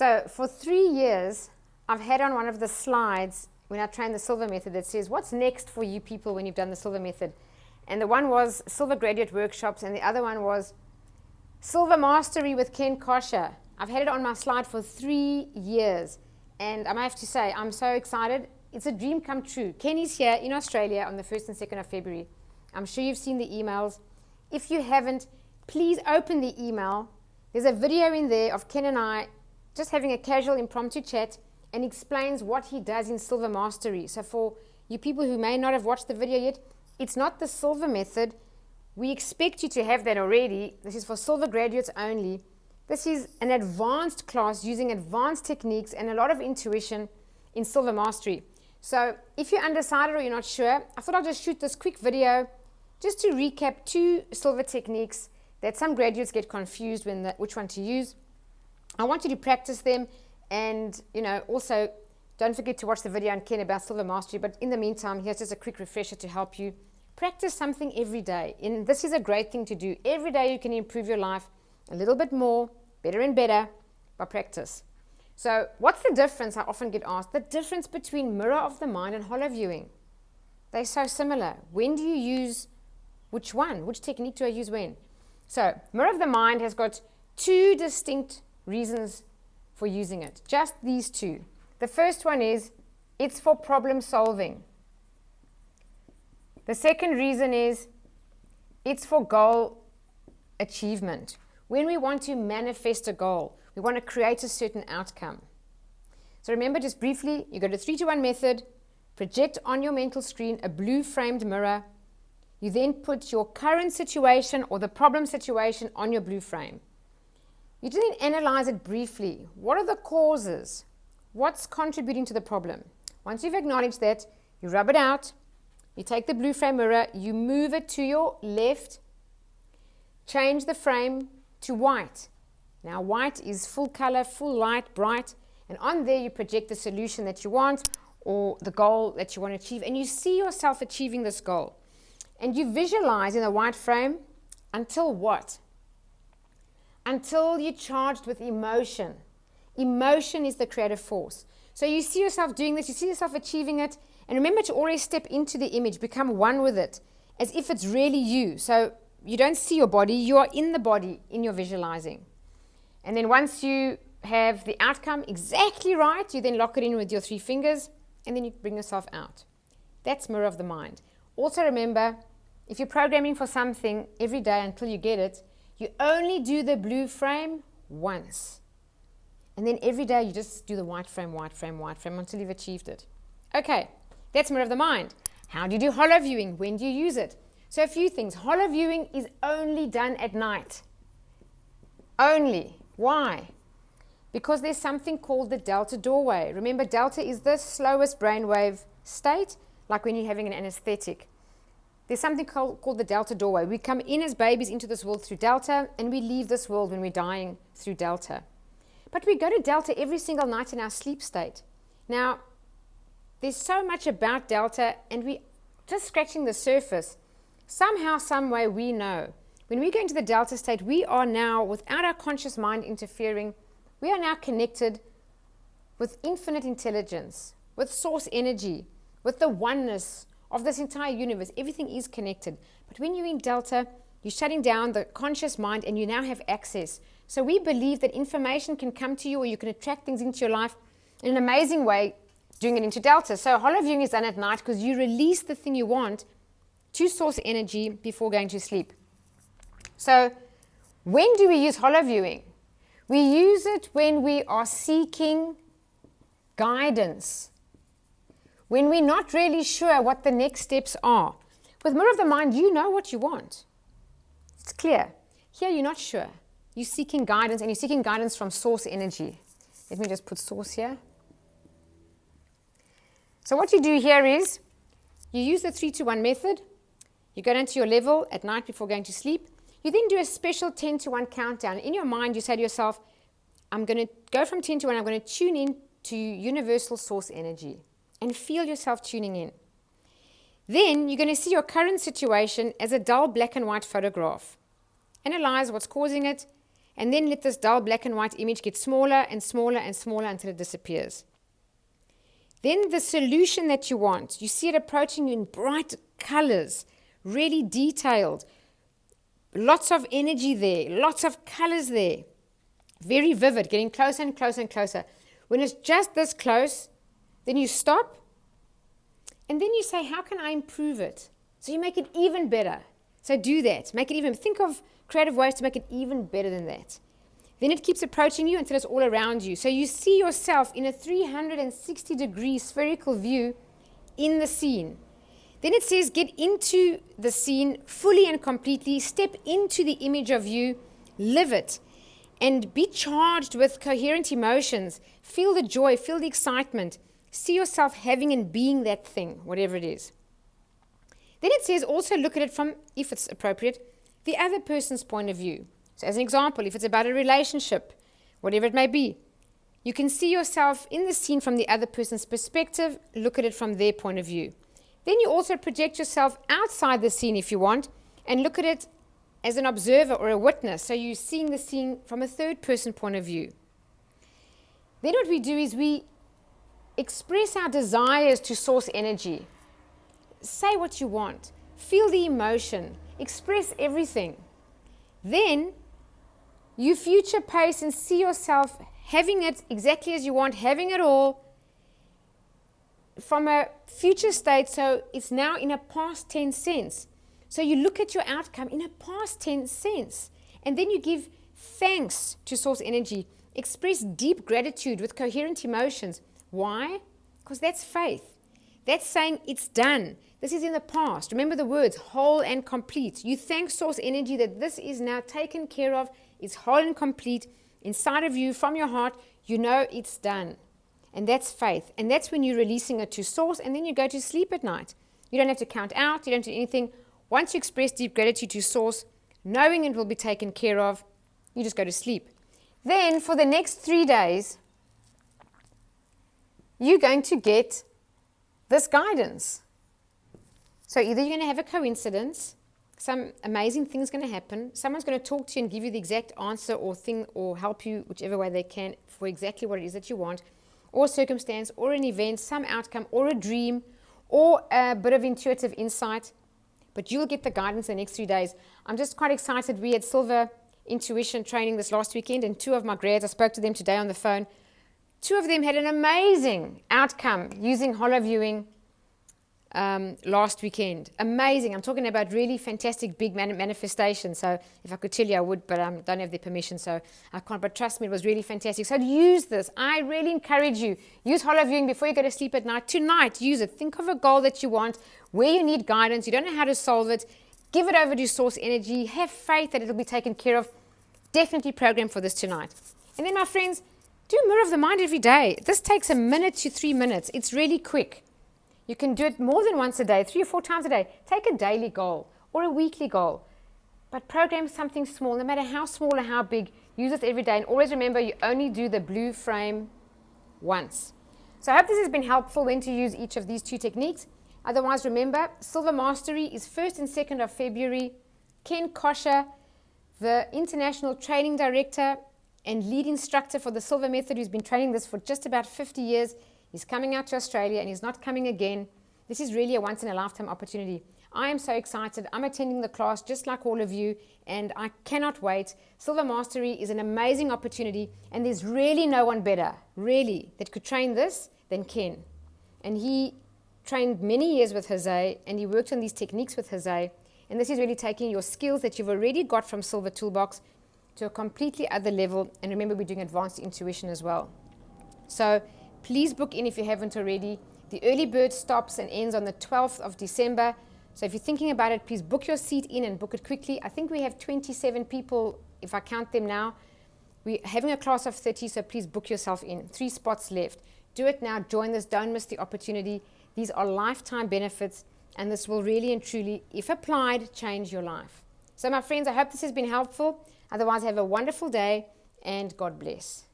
So for 3 years, I've had on one of the slides when I trained the Silva method that says, what's next for you people when you've done the Silva method? And the one was Silva graduate workshops, and the other one was Silva mastery with Ken Kosher. I've had it on my slide for 3 years, and I have to say, I'm so excited. It's a dream come true. Kenny's here in Australia on the 1st and 2nd of February. I'm sure you've seen the emails. If you haven't, please open the email. There's a video in there of Ken and I just having a casual impromptu chat, and explains what he does in Silva mastery. So for you people who may not have watched the video yet, it's not the Silva method. We expect you to have that already. This is for Silva graduates only. This is an advanced class using advanced techniques and a lot of intuition in Silva mastery. So if you're undecided or you're not sure, I thought I'll just shoot this quick video just to recap 2 Silva techniques that some graduates get confused which one to use. I want you to practice them, and also don't forget to watch the video on Ken about Silva mastery. But in the meantime, here's just a quick refresher to help you practice something every day. And this is a great thing to do. Every day you can improve your life a little bit more, better and better, by practice. So what's the difference? I often get asked the difference between mirror of the mind and HoloViewing. They're so similar. When do you use which one? Which technique do I use when? So mirror of the mind has got 2 distinct reasons for using it. Just these 2. The first one is it's for problem solving. The second reason is it's for goal achievement. When we want to manifest a goal, we want to create a certain outcome. So remember, just briefly, you go to 3-to-1 method, project on your mental screen a blue framed mirror. You then put your current situation or the problem situation on your blue frame. You then analyze it briefly. What are the causes? What's contributing to the problem? Once you've acknowledged that, you rub it out. You take the blue frame mirror, you move it to your left, change the frame to white. Now white is full color, full light, bright, and on there you project the solution that you want or the goal that you want to achieve, and you see yourself achieving this goal. And you visualize in the white frame until what? Until you're charged with emotion. Emotion is the creative force. So you see yourself doing this, you see yourself achieving it, and remember to always step into the image, become one with it, as if it's really you. So you don't see your body, you are in the body in your visualizing. And then once you have the outcome exactly right, you then lock it in with your 3 fingers, and then you bring yourself out. That's mirror of the mind. Also remember, if you're programming for something every day until you get it, you only do the blue frame once. And then every day you just do the white frame, white frame, white frame until you've achieved it. Okay, that's mirror of the mind. How do you do HoloViewing? When do you use it? So a few things. HoloViewing is only done at night. Only. Why? Because there's something called the delta doorway. Remember, delta is the slowest brainwave state, like when you're having an anesthetic. There's something called the delta doorway. We come in as babies into this world through delta, and we leave this world when we're dying through delta. But we go to delta every single night in our sleep state. Now, there's so much about delta, and we're just scratching the surface. Somehow, some way, we know. When we go into the delta state, we are now, without our conscious mind interfering, we are now connected with infinite intelligence, with source energy, with the oneness of this entire universe. Everything is connected. But when you're in delta, you're shutting down the conscious mind and you now have access. So we believe that information can come to you, or you can attract things into your life in an amazing way doing it into delta. So HoloViewing is done at night because you release the thing you want to source energy before going to sleep. So when do we use HoloViewing? We use it when we are seeking guidance, when we're not really sure what the next steps are. With mirror of the mind, you know what you want. It's clear. Here, you're not sure. You're seeking guidance, and you're seeking guidance from source energy. Let me just put source here. So what you do here is you use the 3-to-1 method. You go down to your level at night before going to sleep. You then do a special 10-to-1 countdown. In your mind, you say to yourself, I'm going to go from 10 to 1. I'm going to tune in to universal source energy and feel yourself tuning in. Then you're going to see your current situation as a dull black and white photograph. Analyze what's causing it, and then let this dull black and white image get smaller and smaller and smaller until it disappears. Then the solution that you want, you see it approaching you in bright colors, really detailed, lots of energy there, lots of colors there, very vivid, getting closer and closer and closer. When it's just this close, then you stop, and then you say, how can I improve it? So you make it even better. So do that. Make it even, think of creative ways to make it even better than that. Then it keeps approaching you until it's all around you. So you see yourself in a 360-degree spherical view in the scene. Then it says, get into the scene fully and completely, step into the image of you, live it, and be charged with coherent emotions. Feel the joy, feel the excitement. See yourself having and being that thing, whatever it is. Then it says, also look at it from, if it's appropriate, the other person's point of view. So as an example, if it's about a relationship, whatever it may be, you can see yourself in the scene from the other person's perspective, look at it from their point of view. Then you also project yourself outside the scene if you want, and look at it as an observer or a witness. So you're seeing the scene from a third person point of view. Then what we do is we express our desires to source energy. Say what you want. Feel the emotion. Express everything. Then you future pace and see yourself having it exactly as you want, having it all from a future state, so it's now in a past tense sense. So you look at your outcome in a past tense sense, and then you give thanks to source energy. Express deep gratitude with coherent emotions. Why? Because that's faith. That's saying it's done. This is in the past. Remember the words, whole and complete. You thank source energy that this is now taken care of. It's whole and complete inside of you, from your heart. You know it's done. And that's faith. And that's when you're releasing it to source, and then you go to sleep at night. You don't have to count out. You don't do anything. Once you express deep gratitude to source, knowing it will be taken care of, you just go to sleep. Then for the next 3 days, you're going to get this guidance. So either you're going to have a coincidence, some amazing thing's going to happen, someone's going to talk to you and give you the exact answer or thing or help you whichever way they can for exactly what it is that you want, or circumstance, or an event, some outcome, or a dream, or a bit of intuitive insight. But you'll get the guidance in the next 3 days. I'm just quite excited. We had Silva intuition training this last weekend, and 2 of my grads, I spoke to them today on the phone. 2 of them had an amazing outcome using HoloViewing last weekend. Amazing. I'm talking about really fantastic big manifestation. So if I could tell you, I would, but I don't have their permission, so I can't. But trust me, it was really fantastic. So use this. I really encourage you. Use HoloViewing before you go to sleep at night. Tonight, use it. Think of a goal that you want, where you need guidance. You don't know how to solve it. Give it over to source energy. Have faith that it'll be taken care of. Definitely program for this tonight. And then, my friends, do Mirror of the Mind every day. This takes 1 minute to 3 minutes. It's really quick. You can do it more than once a day, 3 or 4 times a day. Take a daily goal or a weekly goal, but program something small, no matter how small or how big. Use it every day, and always remember you only do the blue frame once. So I hope this has been helpful when to use each of these 2 techniques. Otherwise, remember, Silva Mastery is 1st and 2nd of February. Ken Kosher, the International Training Director and lead instructor for the Silva Method, who's been training this for just about 50 years, he's coming out to Australia, and he's not coming again. This is really a once-in-a-lifetime opportunity. I am so excited. I'm attending the class just like all of you, and I cannot wait. Silva Mastery is an amazing opportunity, and there's really no one better, really, that could train this than Ken. And he trained many years with Jose, and he worked on these techniques with Jose. And this is really taking your skills that you've already got from Silva Toolbox to a completely other level. And remember, we're doing advanced intuition as well. So please book in if you haven't already. The early bird stops and ends on the 12th of December. So if you're thinking about it, please book your seat in and book it quickly. I think we have 27 people, if I count them now. We're having a class of 30, so please book yourself in. 3 spots left. Do it now. Join this. Don't miss the opportunity. These are lifetime benefits, and this will really and truly, if applied, change your life. So my friends, I hope this has been helpful. Otherwise, have a wonderful day, and God bless.